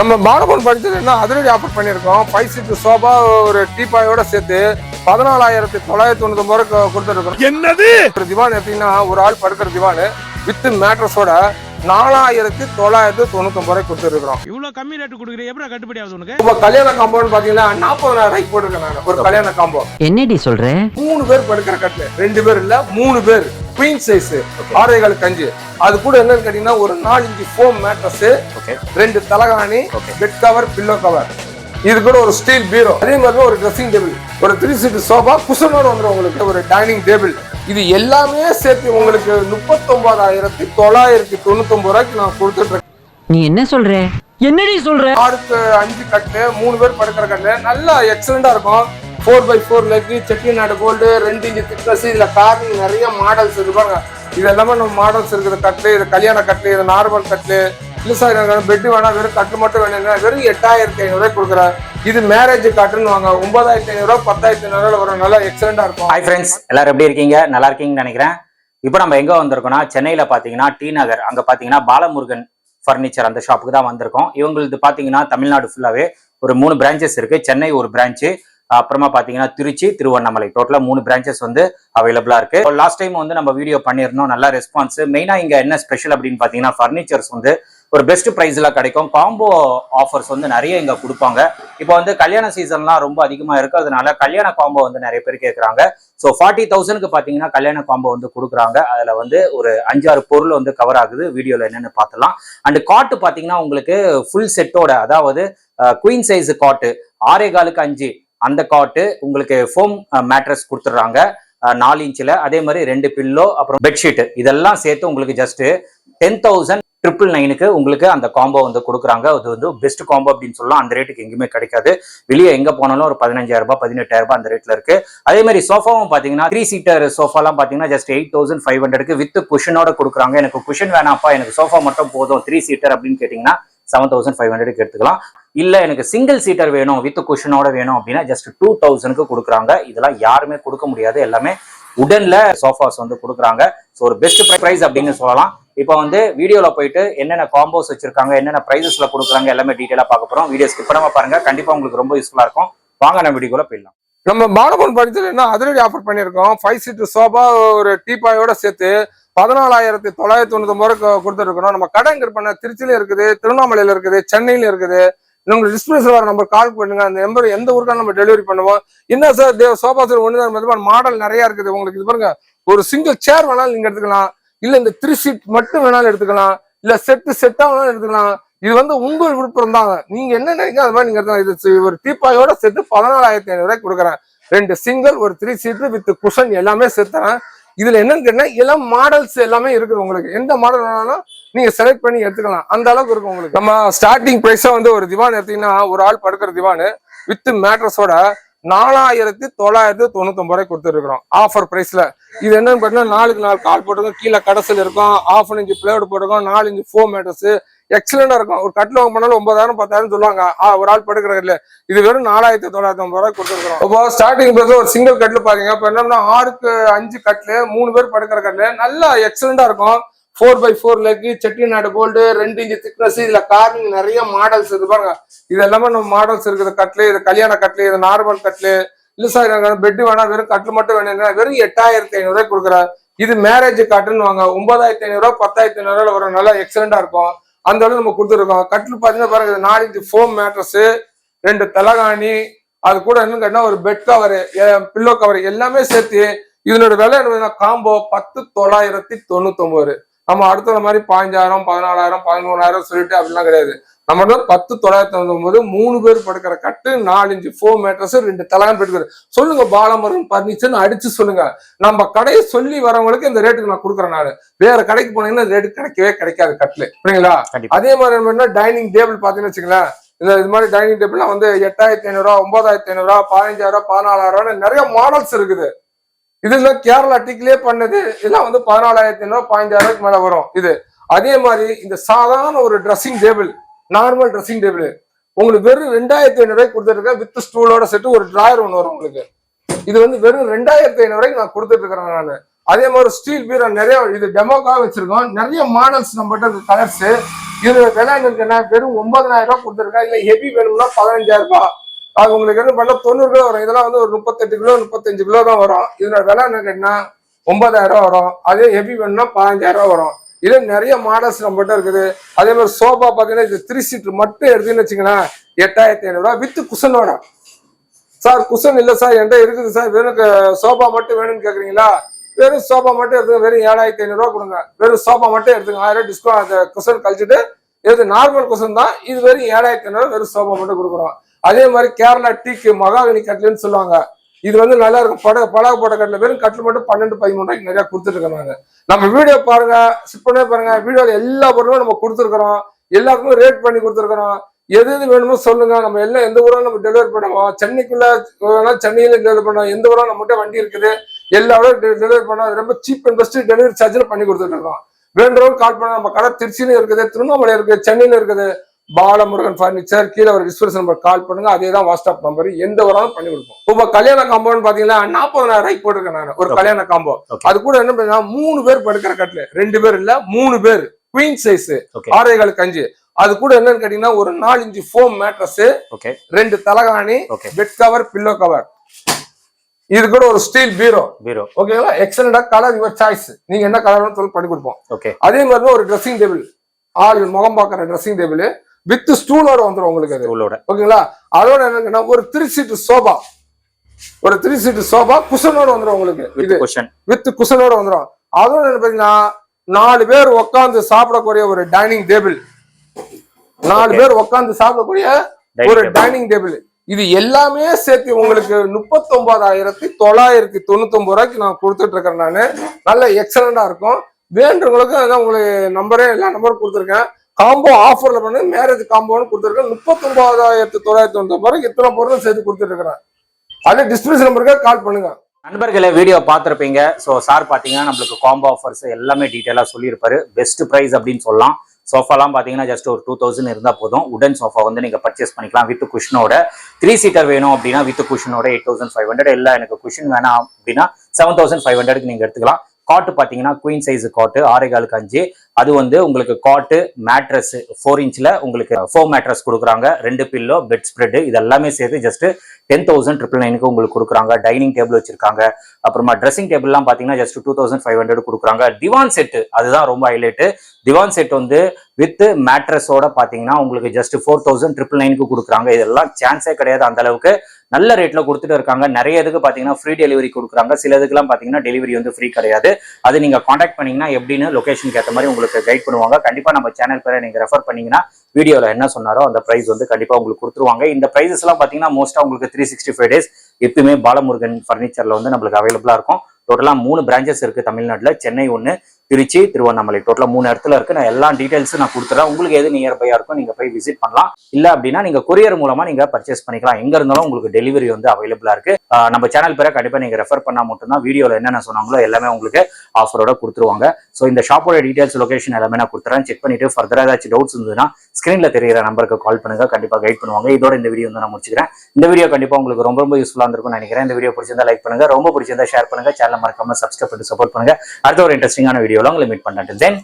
நம்ம பாலபன் படிச்சதுன்னா அதிரடி ஆஃபர் பண்ணியிருக்கோம். 5 சீட் சோபா ஒரு டீபாயோட சேர்த்து 14,999 ரூபாய்க்கு கொடுத்துருக்கோம். என்னது ஒரு திவான் எடுத்தீங்கன்னா ஒரு ஆள் படுக்கிற திவான் வித் மேட்ரஸோட 4,999 ரூபாய்க்கு கொடுத்துருக்கோம். இவ்வளவு கம்மி ரேட் கொடுக்குறீங்க, எப்படி கட்டுப்படி ஆகுது உனக்கு? இப்ப கல்யாண காம்பவுண்ட் பாத்தீங்கன்னா 40,000 ரூபாய்க்கு போட்டிருக்கேன் நான். ஒரு கல்யாண காம்போ என்னடி சொல்ற? 3 பேர் படுக்கிற கட்டில், 2 பேர் இல்ல 3 பேர், குவீன் சைஸ் 6.5 அது கூட என்னன்னு கேட்டீங்கன்னா ஒரு 4 இன்ச் ஃபோம் மேட்ரஸ், 2 தலகாணி, பெட் கவர், பில்லோ கவர், இது கூட ஒரு ஸ்டீல் பீரோ, அதே மாதிரி ஒரு ட்ரெஸ்ஸிங் டேபிள், ஒரு 3 சீட் சோஃபா, குஷனோட வந்துடும் உங்களுக்கு ஒரு டைனிங் டேபிள். இது எல்லாமே சேர்த்து உங்களுக்கு 39,999 ரூபாய்க்கு நான் கொடுத்துட்டு இருக்கேன். நீ என்ன சொல்ற? என்னடி சொல்ற? 6-5 கட்டு, 3 பேர் படுக்கிற கட்டு நல்லா எக்ஸலண்டா இருக்கும். 4x4 leg, Chettinad gold, 2 inch thickness, இதுல கார்னிங் நிறைய மாடல்ஸ் இருப்பாங்க. இது எல்லாமே நம்ம மாடல்ஸ் இருக்குது. கட்டு, இது கல்யாண கட்டு, இது நார்மல் கட்டு, பெட்டு வேணா வெறும் கட்டு மட்டும் வேணுங்க வெறும் 8,500 ரூபாய்க்கு கொடுக்குறேன். இது மேரேஜ் கட்டுன்னு வாங்க 9,500 ரூபாய் 10,500 வரும். நல்லா எக்ஸலண்டா இருக்கும். ஹாய் ஃப்ரெண்ட்ஸ், எல்லாரும் எப்படி இருக்கீங்க? நல்லா இருக்கீங்கன்னு நினைக்கிறேன். இப்போ நம்ம எங்க வந்திருக்கோம்னா சென்னையில பாத்தீங்கன்னா டி நகர், அங்க பாத்தீங்கன்னா பாலமுருகன் ஃபர்னிச்சர் அந்த ஷாப்புக்கு தான் வந்திருக்கோம். இவங்களுக்கு பாத்தீங்கன்னா தமிழ்நாடு ஃபுல்லாவே ஒரு 3 பிரான்ச்சஸ் இருக்கு. சென்னை ஒரு பிரான்ச்சு, அப்புறமா பாத்தீங்கன்னா திருச்சி, திருவண்ணாமலை, டோட்டலா 3 பிரான்ச்சஸ் வந்து அவைலபிளா இருக்கு. லாஸ்ட் டைம் வந்து நம்ம வீடியோ பண்ணிருந்தோம், நல்ல ரெஸ்பான்ஸ். மெயினா இங்க என்ன ஸ்பெஷல் அப்படின்னு பாத்தீங்கன்னா ஃபர்னிச்சர்ஸ் வந்து ஒரு பெஸ்ட் பிரைஸ்ல கிடைக்கும். காம்போ ஆஃபர்ஸ் வந்து நிறைய இங்க கொடுப்பாங்க. இப்போ வந்து கல்யாண சீசன்லாம் ரொம்ப அதிகமா இருக்கு, அதனால கல்யாண காம்போ வந்து நிறைய பேர் கேட்கறாங்க. ஸோ 40,000க்கு பாத்தீங்கன்னா கல்யாண காம்போ வந்து கொடுக்குறாங்க. அதுல வந்து ஒரு 5-6 பொருள் வந்து கவர் ஆகுது. வீடியோல என்னன்னு பார்த்தலாம். அண்ட் காட்டு பாத்தீங்கன்னா உங்களுக்கு ஃபுல் செட்டோட, அதாவது குவீன் சைஸ் காட்டு 6.25 அந்த காட்டு உங்களுக்கு ஃபோம் மேட்ரஸ் கொடுத்துட்றாங்க 4 இன்ச்ல. அதே மாதிரி 2 பில்லோ, அப்புறம் பெட்ஷீட், இதெல்லாம் சேர்த்து உங்களுக்கு ஜஸ்ட் 10,999க்கு உங்களுக்கு அந்த காம்போ வந்து கொடுக்குறாங்க. அது வந்து பெஸ்ட் காம்போ அப்படின்னு சொல்லலாம். அந்த ரேட்டுக்கு எங்கேயுமே கிடைக்காது. வெளியே எங்க போனாலும் ஒரு 15,000 ரூபாய் 18,000 ரூபாய் அந்த ரேட்ல இருக்கு. அதே மாதிரி சோஃபாவும் பாத்தீங்கன்னா 3 சீட்டர் சோஃபாலாம் பாத்தீங்கன்னா ஜஸ்ட் 8,500க்கு வித் குஷனோட கொடுக்குறாங்க. எனக்கு குஷன் வேணாப்பா, எனக்கு சோஃபா மட்டும் போதும் 3 சீட்டர் அப்படின்னு கேட்டீங்கன்னா 7,500க்கு எடுத்துக்கலாம். இல்ல எனக்கு சிங்கிள் சீட்டர் வேணும் வித் குஷனோட வேணும் அப்படின்னா ஜஸ்ட் 2,000க்கு கொடுக்குறாங்க. இதெல்லாம் யாருமே கொடுக்க முடியாது. எல்லாமே உடன்ல சோஃபாஸ் வந்து கொடுக்குறாங்க. ஸோ ஒரு பெஸ்ட் பிரைஸ் அப்படின்னு சொல்லலாம். இப்போ வந்து வீடியோல போயிட்டு என்னென்ன காம்போஸ் வச்சிருக்காங்க, என்னென்ன பிரைசஸ்ல கொடுக்குறாங்க எல்லாமே டீட்டெயிலா பார்க்க போறோம். வீடியோ ஸ்கிப் பண்ணாம பாருங்க, கண்டிப்பா உங்களுக்கு ரொம்ப யூஸ்ஃபுல்லா இருக்கும். வாங்க நம்ம வீடியோல போயிடலாம். நம்ம பாலபன் படிச்சதுன்னா அதிரடி ஆஃபர் பண்ணியிருக்கோம். 5 சீட் சோபா ஒரு டீபாயோட சேர்த்து 14,999 ரூபாய்க்கு கொடுத்துருக்கோம். நம்ம கடை இங்க பண்ண திருச்சியில இருக்குது, திருவண்ணாமலையில இருக்குது, சென்னையில இருக்குது. உங்களுக்கு டிஸ்பிளேஸ்ல வர நம்பர் கால் பண்ணுங்க. அந்த நம்பர் எந்த ஊருக்கான நம்ம டெலிவரி பண்ணுவோம். என்ன சார் சோபா சார் ஒண்ணுதான் மாடல் நிறைய இருக்குது உங்களுக்கு. இது பாருங்க, ஒரு சிங்கிள் சேர் வேணாலும் நீங்க எடுத்துக்கலாம், இல்ல இந்த 3 சீட் மட்டும் வேணாலும் எடுத்துக்கலாம், இல்ல செட்டா வேணாலும் எடுத்துக்கலாம். இது வந்து உங்கள் விருப்பம் தான். நீங்க என்ன நினைக்க அது மாதிரி நீங்க எடுத்துக்கலாம். இது ஒரு டீப்பாயோட சேர்த்து 14,500 ரூபாய்க்கு கொடுக்குறேன். 2 சிங்கிள், ஒரு 3 சீட் வித் குஷன் எல்லாமே சேர்த்துறேன். இதுல என்னன்னு கேட்டா எல்லாம் மாடல்ஸ் எல்லாமே இருக்குது. உங்களுக்கு எந்த மாடல் வேணாலும் நீங்க செலக்ட் பண்ணி எடுத்துக்கலாம். அந்த அளவுக்கு இருக்கும் உங்களுக்கு. நம்ம ஸ்டார்டிங் பிரைஸா வந்து ஒரு திவான் எடுத்தீங்கன்னா ஒரு ஆள் படுக்கிற திவான் வித் மேட்ரஸோட 4,999 ரூபாய்க்கு கொடுத்துருக்கிறோம் ஆஃபர் பிரைஸ்ல. இது என்னன்னு பாத்தீங்கன்னா 4க்கு 4 கால் போட்டிருக்கோம், கீழே கடைசியில் இருக்கும், 1/2 இன்ச் பிளேவுட் போட்டிருக்கோம், 4 இன்ச் ஃபோம் மேட்ரஸ், எக்ஸலண்டா இருக்கும். ஒரு கட்டில் வாங்க போனாலும் 9,000 10,000 சொல்லுவாங்க. ஒரு ஆள் படுக்கிற கட்டில இது வெறும் 4,999 ரூபாய்க்கு கொடுத்துருக்கோம். இப்போ ஸ்டார்டிங் பிரைஸ் ஒரு சிங்கிள் கட்டில் பாருங்க. இப்போ என்னன்னா 6-5 கட்டில், 3 பேர் படுக்கிற கட்டில நல்லா எக்ஸலண்டா இருக்கும். 4x4 leg, Chettinad gold, 2 inch thickness, இதுல கார்னிங் நிறைய மாடல்ஸ் இருக்கு பாருங்க. இது எல்லாமே நம்ம மாடல்ஸ் இருக்குது. கட்லு, இது கல்யாண கட்லு, இது நார்மல் கட்லு, இல்ல சார் பெட்டு வேணா வெறும் கட்லு மட்டும் வேணுங்க வெறும் 8,500 ரூபாய்க்கு கொடுக்குறேன். இது மேரேஜ் கட்டுன்னு வாங்க 9,500 ரூபாய் 10,500 ரூபாய் வரும். நல்லா எக்ஸலண்டா இருக்கும். அந்த அளவுக்கு நம்ம கொடுத்துருக்கோம். கட்லு பாத்தீங்கன்னா பாருங்க, 4 இன்ச் ஃபோம் மேட்ரஸ், 2 தலகாணி, அது கூட என்னன்னு கேட்டா ஒரு பெட் கவர், பில்லோ கவர் எல்லாமே சேர்த்து இதனோட விலை என்ன காம்போ 10,999. நம்ம அடுத்த மாதிரி 15,000 14,000 13,000 சொல்லிட்டு அப்படிலாம் கிடையாது. நம்ம 10,999 3 பேர் படுக்கிற கட்டு, 4 இன்ச் ஃபோம் மேட்ரஸ், 2 தலகாணி பெட் கவர். சொல்லுங்க பாலமுருகன் பர்னிச்சர்னு அடிச்சு சொல்லுங்க. நம்ம கடையை சொல்லி வரவங்களுக்கு இந்த ரேட்டுக்கு நான் கொடுக்குறேன். நான் வேற கடைக்கு போனீங்கன்னா இந்த ரேட்டுக்கு கிடைக்கவே கிடைக்காது கட்லு, புரியுங்களா? அதே மாதிரி டைனிங் டேபிள் பாத்தீங்கன்னு வச்சுங்களேன். இது மாதிரி டைனிங் டேபிள்லாம் வந்து 8,500 ரூபாய் 9,500 ரூபாய் 15,000 14,000 நிறைய மாடல்ஸ் இருக்குது. இதுல கேரளா டிக்லயே பண்ணது இதெல்லாம் வந்து 14,500 15,000 மேல வரும். இது அதே மாதிரி இந்த சாதாரண ஒரு dressing table, normal dressing table உங்களுக்கு வெறும் 2,500 ரூபாய்க்கு கொடுத்துருக்கேன். வித் ஸ்டூலோட செட்டு, ஒரு டிராயர் ஒன்று வரும் உங்களுக்கு. இது வந்து வெறும் 2,500 ரூபாய்க்கு நான் கொடுத்துட்டு இருக்கிறேன். நான் அதே மாதிரி ஸ்டீல் பீரோ நிறைய இது டெமோக்காக வச்சிருக்கோம். நிறைய மாடல்ஸ் நம்மகிட்ட இருக்கு, கலர்ஸ். இது விலை இருக்குன்னா வெறும் 9,000 ரூபாய் கொடுத்துருக்கேன். இல்ல ஹெவி வேணும்னா 15,000 ரூபாய். அது உங்களுக்கு என்ன பண்ண 90 கிலோ வரும். இதெல்லாம் வந்து ஒரு 38 கிலோ 35 கிலோ தான் வரும். இதோட விலை என்ன கேட்டீங்கன்னா 9,000 ரூபாய் வரும். அதே ஹெவி வேணும்னா 15,000 ரூபாய் வரும். இதுல நிறைய மாடல்ஸ் நம்மகிட்ட இருக்குது. அதே மாதிரி சோஃபா பாத்தீங்கன்னா இது 3 சீட் மட்டும் எடுத்துன்னு வச்சுக்கலாம் 8,500 ரூபாய் வித் குஷனோட. சார் குஷன் இல்ல சார் என்கிட்ட இருக்குது சார், வெறும் சோஃபா மட்டும் வேணும்னு கேக்குறீங்களா? வெறும் சோஃபா மட்டும் எடுத்துங்க, வெறும் 7,500 ரூபாய் கொடுங்க. வெறும் சோஃபா மட்டும் எடுத்துங்க, 1000 டிஸ்கவுண்ட். அந்த குஷன் கழிச்சுட்டு இது நார்மல் குஷன் தான். இது வெறும் 7,500 ரூபாய் வெறும் சோஃபா மட்டும் கொடுக்குறோம். அதே மாதிரி கேரளா டீக்கு மகாகனி கட்டில்னு சொல்லுவாங்க. இது வந்து நல்லா இருக்கும். பழக போட்ட கட்டில வெறும் கட்டில் மட்டும் 12-13 ரூபாய்க்கு நிறைய கொடுத்துட்டு இருக்காங்க. நம்ம வீடியோ பாருங்க, ஸ்கிப் பாருங்க. வீடியோல எல்லா பொருளும் நம்ம கொடுத்துருக்கிறோம். எல்லாருக்கும் ரேட் பண்ணி கொடுத்துருக்கிறோம். எது எது வேணுமோ சொல்லுங்க. நம்ம எல்லாம் எந்த ஊரும் நம்ம டெலிவரி பண்ணுவோம். சென்னைக்குள்ள சென்னையில டெலிவரி பண்ணுவோம். எந்த ஊரும் நம்மகிட்ட வண்டி இருக்குது, எல்லாரும் டெலிவரி பண்ணுவோம். ரொம்ப சீப் அண்ட் பெஸ்ட் டெலிவரி சார்ஜ்ல பண்ணி கொடுத்துட்டு இருக்கோம். வேண்டவங்க கால் பண்ண. நம்ம கடை திருச்சியிலும் இருக்குது, திருவண்ணாமலை இருக்குது, சென்னையில இருக்குது. பாலமுருகன் பர்னிச்சர், கீழே ஒரு டிஸ்கிரிப்ஷன் நம்பர் கால் பண்ணுங்க. அதே தான் வாட்ஸ்அப் நம்பர். எந்த வராலும் பண்ணி கொடுப்போம். இப்போ கல்யாண காம்போன்னு பாத்தீங்கன்னா 40,000 ரூபாய்க்கு போட்டிருக்கேன் நான் ஒரு கல்யாண காம்போ. அது கூட என்ன பண்ணா 3 பேர் படுக்கிற கட்டில, 2 பேர் இல்ல 3 பேர், குவீன் சைஸ் 6.5 அது கூட என்னன்னு கேட்டீங்கன்னா ஒரு 4 இன்ச் ஃபோம் மேட்ரஸ், 2 தலகாணி, பெட் கவர், பில்லோ கவர். இது கூட ஒரு ஸ்டீல் பீரோ. ஓகேங்களா? எக்ஸலண்டா கலர் யுவர் சாய்ஸ். நீங்க என்ன கலர் சொல்லி பண்ணி கொடுப்போம். அதே மாதிரி ஒரு ட்ரெஸ்ஸிங் டேபிள், ஆள் முகம் பார்க்குற ட்ரெஸ்ஸிங் டேபிள் வித் ஸ்டூலோட வந்துடும் உங்களுக்கு. ஓகேங்களா? அதோட என்னன்னா ஒரு 3 சீட் சோபா, ஒரு 3 சீட் சோபா குஷனோட வந்துடும் உங்களுக்கு. இது வித் குஷனோட வந்துடும். அதோட என்ன பாத்தீங்கன்னா 4 பேர் உட்காந்து சாப்பிடக்கூடிய ஒரு டைனிங் டேபிள், 4 பேர் உட்காந்து சாப்பிடக்கூடிய ஒரு டைனிங் டேபிள். இது எல்லாமே சேர்த்து உங்களுக்கு 39,999 ரூபாய்க்கு நான் கொடுத்துட்டு இருக்கேன். நான் நல்ல எக்ஸலண்டா இருக்கும். வேண்டவங்களுக்கு அதான் உங்களுக்கு நம்பரே எல்லா நம்பரும் கொடுத்துருக்கேன். காம்போ ஆஃபர்ல பண்ணி மேரேஜ் காம்போன்னு கொடுத்துருக்கேன். 39,999 ரூபாய்க்கு இத்தனை பொருளும் சேர்த்து கொடுத்துட்டு இருக்கிறேன். அதே டிஸ்கிரிப்ஷன் நம்பருக்கு கால் பண்ணுங்க. நண்பர்களை வீடியோ பார்த்துருப்பீங்க. ஸோ சார் பார்த்தீங்கன்னா நம்மளுக்கு காம்போ ஆஃபர்ஸ் எல்லாமே டீட்டெயிலாக சொல்லியிருப்பாரு. பெஸ்ட் ப்ரைஸ் அப்படின்னு சொல்லலாம். சோஃபாலாம் பார்த்தீங்கன்னா ஜஸ்ட் ஒரு 2,000 இருந்தால் போதும். உடன் சோஃபா வந்து நீங்கள் பர்ச்சேஸ் பண்ணிக்கலாம் வித் குஷனோட. 3 சீட்டர் வேணும் அப்படின்னா வித் குஷனோட 8,500. இல்லை எனக்கு குஷன் வேணாம் அப்படின்னா 7,500க்கு நீங்கள் எடுத்துக்கலாம். காட்டு பார்த்தீங்கன்னா குயின் சைஸ் காட்டு 6.5 அது வந்து உங்களுக்கு காட்டு மேட்ரஸ் 4 இன்ச்ல உங்களுக்கு 4 மேட்ரஸ் கொடுக்குறாங்க. 2 பில்லோ, பெட் ஸ்ப்ரெட், இது எல்லாமே சேர்த்து ஜஸ்ட் 10,999க்கு உங்களுக்கு கொடுக்குறாங்க. டைனிங் டேபிள் வச்சிருக்காங்க. அப்புறமா ட்ரெஸ்ஸிங் டேபிள்லாம் பார்த்தீங்கன்னா ஜஸ்ட் 2,500 கொடுக்குறாங்க. திவான் செட்டு அதுதான் ரொம்ப ஹைலைட்டு. திவான் செட் வந்து வித் மேட்ரஸோட பார்த்தீங்கன்னா உங்களுக்கு ஜஸ்ட் 4,999க்கு கொடுக்குறாங்க. இதெல்லாம் சான்ஸே கிடையாது. அந்த அளவுக்கு நல்ல ரேட்ல கொடுத்துட்டு இருக்காங்க. நிறைய இதுக்கு பார்த்தீங்கன்னா ஃப்ரீ டெலிவரி கொடுக்குறாங்க. சில இதுக்கெல்லாம் பார்த்தீங்கன்னா டெலிவரி வந்து ஃப்ரீ கிடையாது. அது நீங்க காண்டாக்ட் பண்ணீங்கன்னா எப்படின்னு லொகேஷனுக்கு ஏற்ற மாதிரி உங்களுக்கு கைட் பண்ணுவாங்க. கண்டிப்பா நம்ம சேனல் பேரை நீங்க ரெஃபர் பண்ணீங்கன்னா வீடியோல என்ன சொன்னாரோ அந்த பிரைஸ் வந்து கண்டிப்பா உங்களுக்கு கொடுத்துருவாங்க. இந்த பிரைசஸ் எல்லாம் பாத்தீங்கன்னா மோஸ்டா உங்களுக்கு 365 டேஸ் எப்பவுமே பாலமுருகன் பர்னிச்சர்ல வந்து நம்மளுக்கு அவைலபிளா இருக்கும். டோட்டலா 3 பிரான்ச்சஸ் இருக்கு தமிழ்நாட்டுல. சென்னை 1, திருச்சி, திருவண்ணாமலை. டோட்டலா 3 இடத்துல இருக்கு. நான் எல்லா டீடைல்ஸும் நான் கொடுத்துறேன். உங்களுக்கு எது நியர்பையா இருக்கும் நீங்க போய் விசிட் பண்ணலாம். இல்ல அப்படின்னா நீங்க கொரியர் மூலமா நீங்க பர்ச்சேஸ் பண்ணிக்கலாம். எங்க இருந்தாலும் உங்களுக்கு டெலிவரி வந்து அவைலபிளா இருக்கு. நம்ம சேனல் பேரை கண்டிப்பா நீங்க ரெஃபர் பண்ணா மட்டும்தான் வீடியோல என்னென்ன சொன்னாங்களோ எல்லாமே உங்களுக்கு ஆஃபரோட கொடுத்துருவாங்க. ஸோ இந்த ஷாப்போட டீடைல்ஸ், லொகேஷன் எல்லாமே நான் கொடுத்துறேன். செக் பண்ணிட்டு ஃபர்தரா ஏதாச்சும் டவுட்ஸ் இருந்ததுன்னா ஸ்கிரீன்ல தெரியிற நம்பருக்கு கால் பண்ணுங்க. கண்டிப்பா கைட் பண்ணுவாங்க. இதோட இந்த வீடியோ வந்து நான் முடிச்சுக்கிறேன். இந்த வீடியோ கண்டிப்பா உங்களுக்கு ரொம்ப ரொம்ப யூஸ்ஃபுல்லா இருந்திருக்கும்னு நினைக்கிறேன். இந்த வீடியோ பிடிச்சிருந்தா லைக் பண்ணுங்க, ரொம்ப பிடிச்சிருந்தா ஷேர் பண்ணுங்க, சேனல் மறக்காம சப்ஸ்கிரைப் பண்ணி சப்போர்ட் பண்ணுங்க. அடுத்த ஒரு இன்ட்ரெஸ்டிங்கான வீடியோல உங்களை மீட் பண்ணேன். தென்